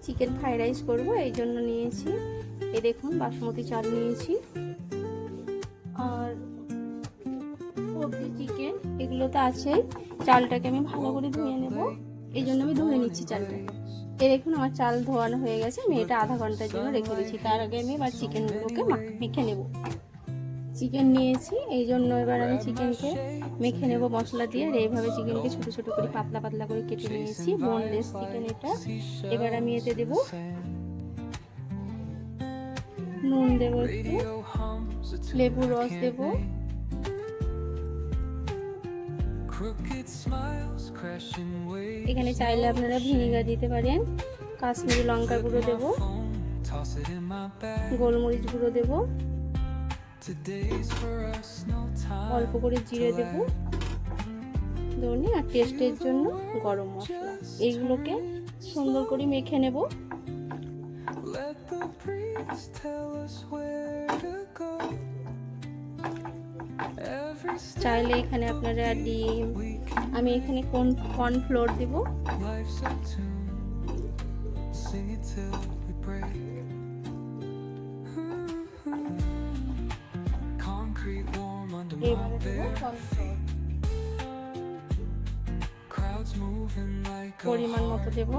Chicken fried rice করবো, এই জন্য নিয়েছি। এই দেখুন বাসমতি চাল নিয়েছি আর সবজি, চিকেন এগুলো তো আছেই। চালটাকে আমি ভালো করে ধুয়ে নেব, এই জন্য আমি ধুয়ে নিচ্ছি চালটা। এই দেখুন আমার চাল ধোয়ানো হয়ে গেছে, আমি এটা আধা ঘন্টার জন্য রেখে দিচ্ছি। তার আগে আমি এবার চিকেনগুলোকে মেখে নেব। চিকেন নিয়েছি, এই জন্য এবার আমি চিকেনকে মেখে নেব মশলা দিয়ে। আর এইভাবে চিকেনকে ছোট ছোট করে পাতলা পাতলা করে কেটে নিয়েছি, বোনলেস চিকেন এটা। এবার আমি এতে দেব নুন, দেব একটু লেবুর রস দেব, এখানে চাইলে আপনারা ভিনেগার দিতে পারেন। কাশ্মীরি লঙ্কার গুঁড়ো দেব, গোলমরিচ গুঁড়ো দেব, অল্প করে জিরে দেব, ধনে আর টেস্টের জন্য গরম মশলা। এইগুলোকে সুন্দর করে মেখে নেব। চাইলে এখানে আপনারা ডিম, আমি এখানে কর্নফ্লোর দেব। পরিমাণ মতো দেব।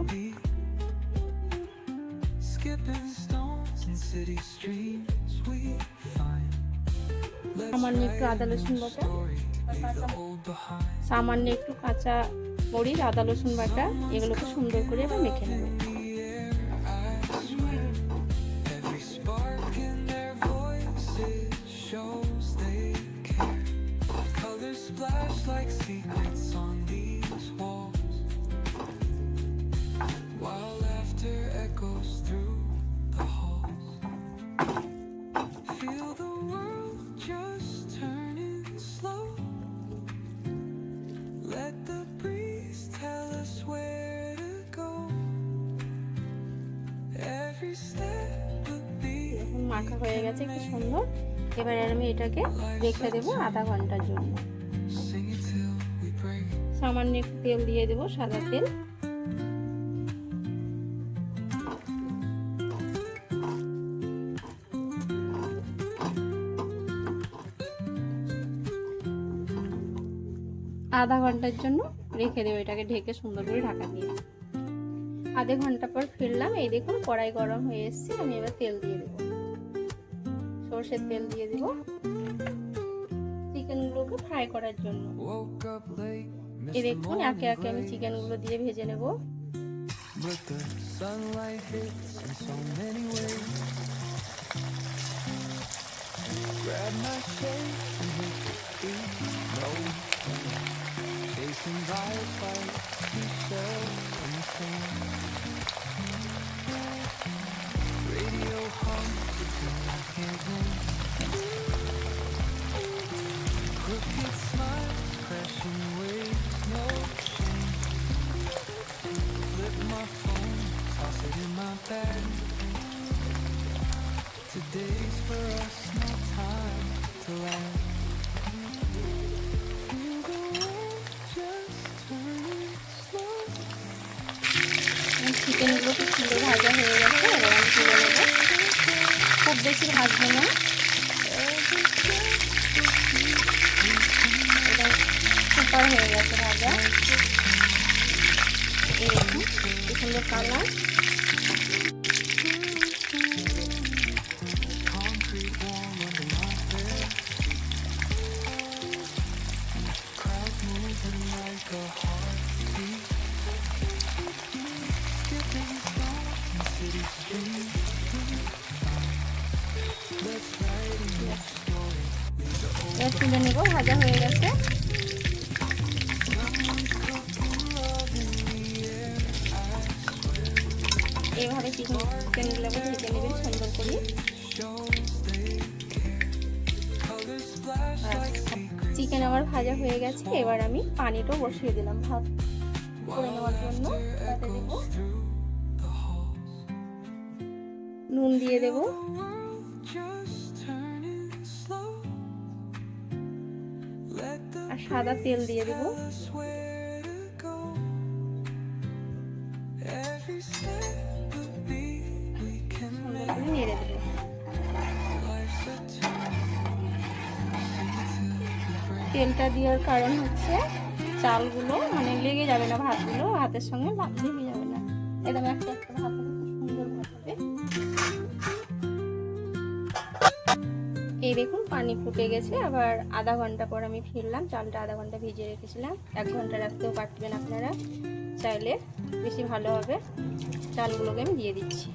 সামান্য একটু আদা রসুন বাটা, সামান্য একটু কাঁচা মরিচ, আদা রসুন বাটা, এগুলোকে সুন্দর করে এবার মেখে নেব। মাখা হয়ে গেছে কি সুন্দর। এবার আমি এটাকে রেখে দেবো আধা ঘন্টার জন্য। সামান্য একটু তেল দিয়ে দেবো, সাদা তেল। আধা ঘন্টার জন্য রেখে দেবো, এটাকে ঢেকে সুন্দর করে ঢাকা দিয়ে। আধা ঘন্টা পর ফিরলাম, এই দেখুন কড়াই গরম হয়ে এসেছে। আমি এবার তেল দিয়ে দেবো, সরষের তেল দিয়ে দেবো চিকেনগুলোকে ফ্রাই করার জন্য। এই দেখুন একে একে আমি চিকেনগুলো দিয়ে ভেজে নেব। Today's for us, no time to laugh. Feel the world just turning slow. চিকেনগুলো খুব সুন্দর ভাজা হয়ে গেছে, এবার আমি তুলে নেব। খুব বেশি ভাজবো না, এটা সুপার হয়ে গেছে ভাজা। এরকম কি সুন্দর কালার। তুলে নেব, ভাজা হয়ে গেছে। এইভাবে চিকেনগুলোকে ভেজে নেবেন সুন্দর করে। চিকেন আমার ভাজা হয়ে গেছে, এবার আমি পানিটাও বসিয়ে দিলাম ভাত করে নেওয়ার জন্য। তাতে দেব নুন, দিয়ে দেব আর সাদা তেল দিয়ে দেব। তেলটা দেওয়ার কারণ হচ্ছে চালগুলো মানে লেগে যাবে না, ভাতগুলো হাতের সঙ্গে লেগে যাবে না, একদম একটা একটা ভাত হবে, খুব সুন্দর ভাত হবে। এই দেখুন পানি ফুটে গেছে। আবার আধা ঘন্টা পর আমি ফিরলাম। চালটা আধা ঘন্টা ভিজিয়ে রেখেছিলাম, 1 ঘন্টা রাখতেও পারবেন আপনারা চাইলে, বেশি ভালো হবে। চালগুলোকে আমি দিয়ে দিচ্ছি।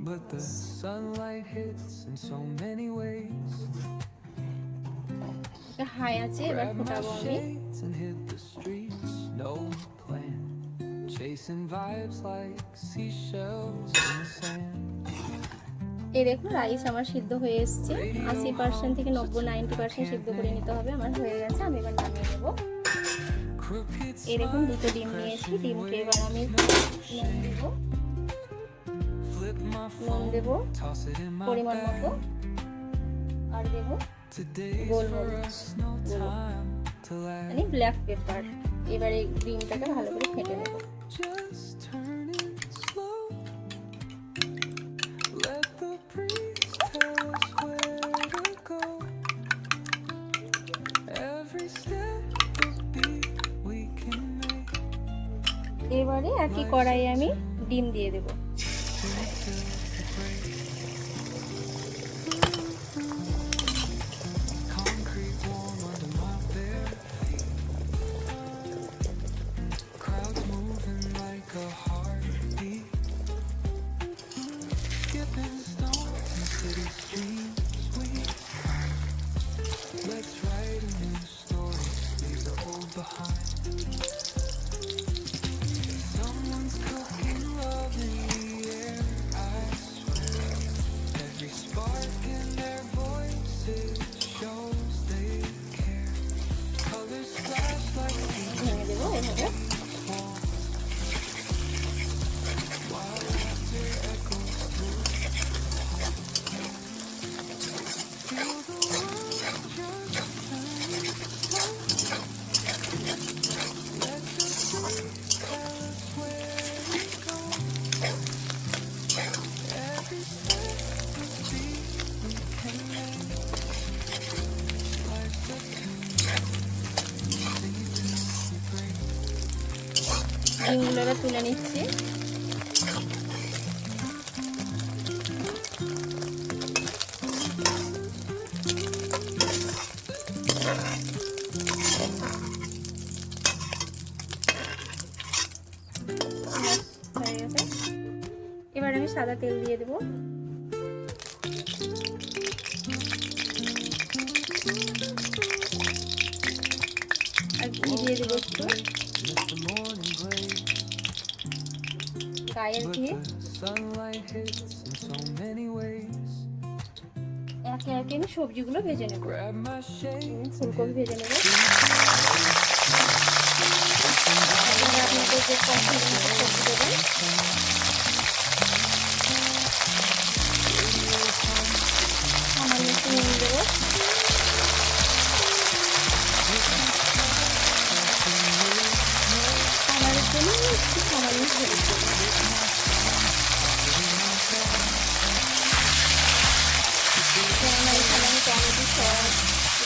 But the sunlight hits in so many ways. হাই আছে, এবার ফোটাবো আমি। And hit the streets, no plan. Chasing vibes like seashells in the sand. এই দেখুন রাইস আমার সিদ্ধ হয়ে এসছে, 80% থেকে 90% সিদ্ধ করে নিতে হবে। আমার হয়ে গেছে, আমি এবার নামিয়ে নেব। এই দেখুন 2টো ডিম নিয়েছি, ডিমকে এবার আমি নুন দেবো পরিমাণ মতো, আর দেবো গোলমরিচ মানে ব্ল্যাক পেপার। এবার এই ডিমটাকে ভালো করে ফেটে নেব। এবারে একই কড়াইয়ে আমি ডিম দিয়ে দেবো। ডিমগুলো তুলে নিচ্ছি। এবার আমি সাদা তেল দিয়ে দেবো। আর ঘি দিয়ে দেবো একটু, গায়ের ঘি। একে একে আমি সবজিগুলো ভেজে নেব। ফুলকপি ভেজে নেব। আপনাদের যে পছন্দ সবজি দেবেন। সামান্য একটু নুন দেবো। আমাদের জন্য একটু সামান্য হলুদ দেবো। আমি টমেটো সস,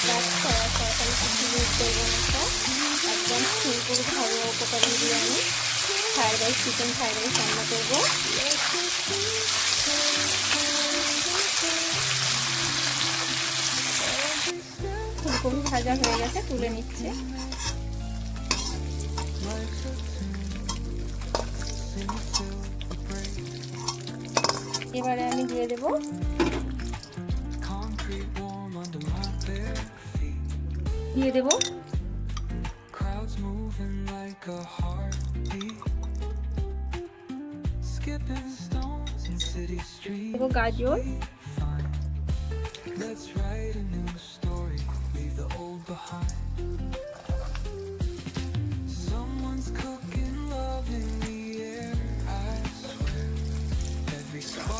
ব্ল্যাক সস, তরকারি কিছু ইউজ করবো না। একদম সিম্পল ঘরোয়া উপকরণ দিয়ে আমি fried rice, chicken fried rice রান্না করবো। ফুলকপি ভাজা হয়ে গেছে, তুলে নিচ্ছে। এবারে আমি দিয়ে দেবো গাজর,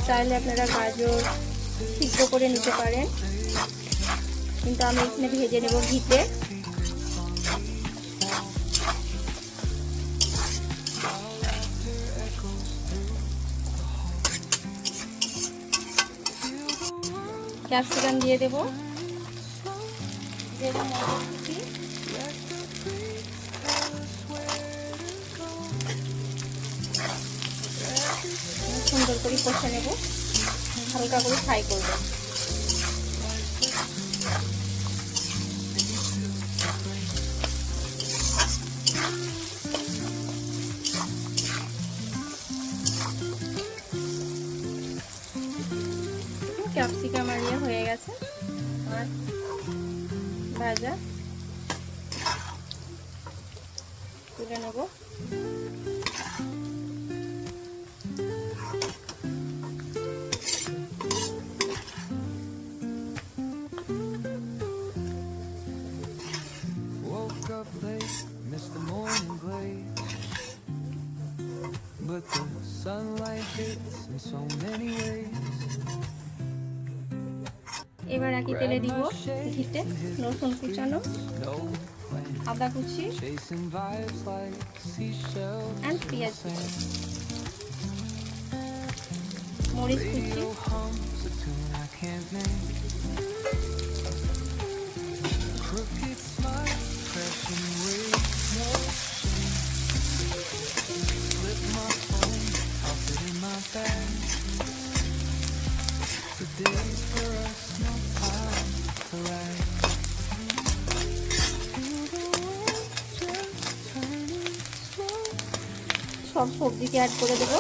চাইলে আপনারা গাজর সিদ্ধ করে নিতে পারেন, কিন্তু আমি এখানে ভেজে নেব ঘিতে। ক্যাপসিকাম দিয়ে দেবো, দেবো মটরশুঁটি, সুন্দর করে কষে নেব, হালকা করে ফ্রাই করব। ক্যাপসিকাম আর ইয়ে হয়ে গেছে আর ভাজা, তুলে নেব। Woke up late, missed the morning glaze, but the sunlight hits in so many ways. এবার একই তেলে দিব ঘিতে রসুন কুচানো, No plan, আদা কুচি chasing vibes like seashells and in the পেঁয়াজ sand. কুচি, মরিচ কুচি, Radio hums a tune I can't name. Crooked smile, crashing waves, no shame. Flip my phone, toss it in my bag. The days for us, no time to lag. Feel the world just turning slow. সব সবজিকে add করে দেবো।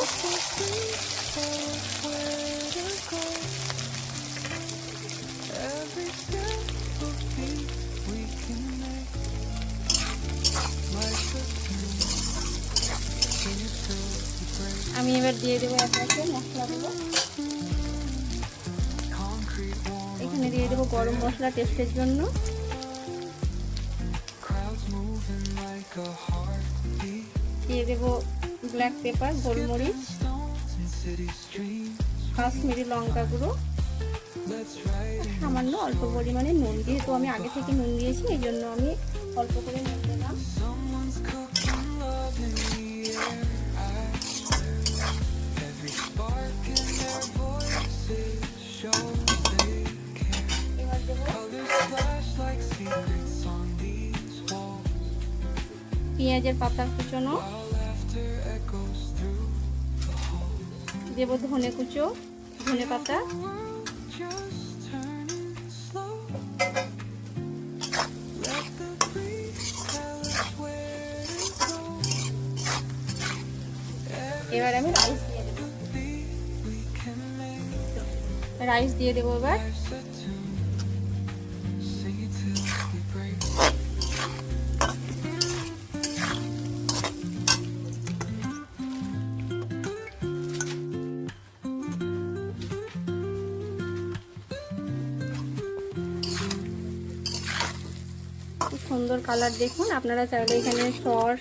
Every step of beat we can make. Like the tune, can you feel the break? আমি এবার দিয়ে দেবো এক পাশে মশলাগুলো। Concrete warm, এখানে দিয়ে দেবো গরম মশলা টেস্টের জন্য, crowds moving like a heartbeat. দিয়ে দেবো ব্ল্যাক পেপার, গোলমরিচ, Stones in city streets. Kashmiri লঙ্কা গুঁড়ো, Let's ride in. সামান্য অল্প পরিমাণে নুন, যেহেতু আমি আগে থেকে নুন দিয়েছি এই জন্য আমি অল্প করে নুন দিলাম। Someone's cooking love in the air. I swear. Every spark in their voices shows they care. এবার দেবো Colors flash like secrets on these walls, পেঁয়াজের পাতা কুচোনো, while laughter echoes through the halls. দেবো ধনে কুচো, ধনে পাতা, World just turning slow. Let the breeze tell us where to go. এবার আমি রাইস দিয়ে দেবো। We can make রাইস দিয়ে দেবো এবার। life's a tune. Sing it till we break. খুব সুন্দর কালার দেখুন। আপনারা চাইলে এখানে sauce,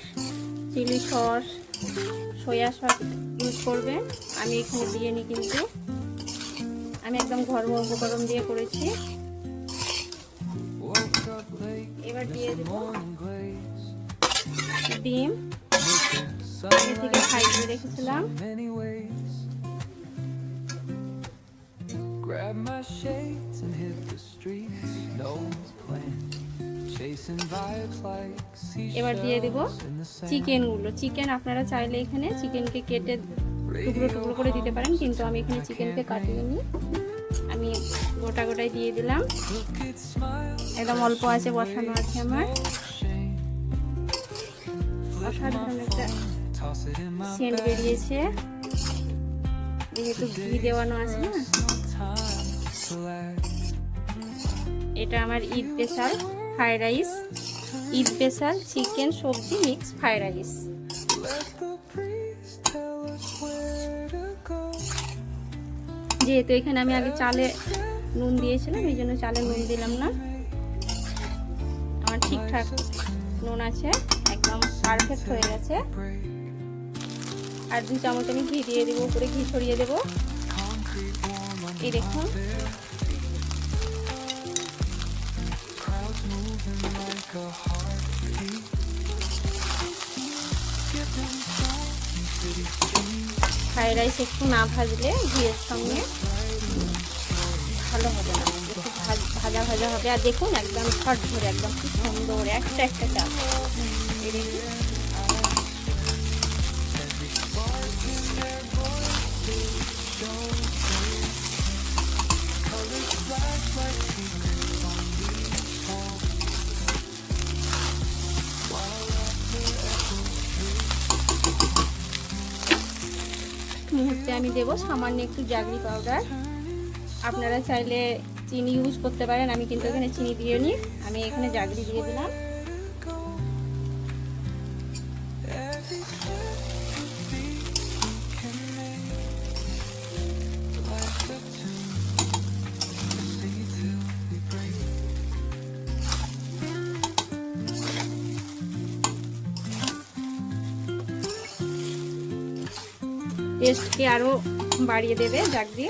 chili sauce, soya sauce use করবেন। আমি এখানে দিইনি, কিন্তু আমি একদম ঘরোয়া উপকরণ দিয়ে করেছি। Woke up late, এবার দিয়ে missed the দেবো morning glaze. ডিম, With the আগে থেকে sunlight ফ্রাই করে রেখেছিলাম। many ways. Grab my shades and hit the streets. No plan, chasing vibes like এবার দিয়ে দেব seashells in the sand. চিকেনগুলো। চিকেন আপনারা চাইলে এখানে চিকেনকে কেটে টুকরো টুকরো করে দিতে পারেন, কিন্তু আমি এখানে চিকেনকে কাটিনি, আমি গোটা গোটাই দিয়ে দিলাম। Crooked smile, একদম অল্প আছে বসানো আছে আমার। no shame. Flip অসাধারণ my একটা phone, toss it in my scent bag. বেরিয়েছে, যেহেতু ঘি দেওয়ানো আছে না। No time to lag. এটা আমার Eid special fried rice, Eid special chicken সবজি mix fried rice. Let the breeze tell us where to go. যেহেতু এখানে আমি আগে চালে নুন দিয়েছিলাম, এই জন্য চালে নুন দিলাম না। আমার ঠিকঠাক নুন আছে, একদম পারফেক্ট হয়ে গেছে। Break. আর 2 চামচ আমি ঘি দিয়ে দেবো, উপরে ঘি ছড়িয়ে দেবো। Concrete warm under এই দেখুন, bare feet. Crowds moving like a heartbeat. Skipping stones in city streets. Fried rice একটু না ভাজলে ঘিয়ের সঙ্গে ভালো হবে না। ভাজা ভাজা হবে। আর দেখুন একদম ছট ধরে একদম কি সুন্দর একটা একটা চাল। এই দেখুন মুহূর্তে আমি দেব সামান্য একটু জাগরি পাউডার। আপনারা চাইলে চিনি ইউজ করতে পারেন, আমি কিন্তু এখানে চিনি দিয়ে নিই, আমি এখানে জাগরি দিয়ে দিলাম। টেস্টকে আরো বাড়িয়ে দেবে জাগরি।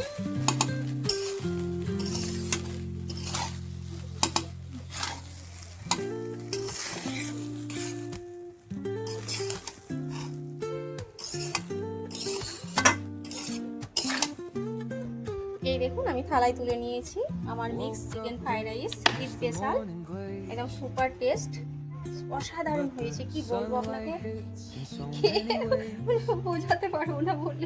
এই দেখুন আমি থালায় তুলে নিয়েছি আমার mix chicken fried rice, special, একদম সুপার টেস্ট, অসাধারণ হয়েছে। কি বলবো আপনাকে, বোঝাতে পারবো না বলে।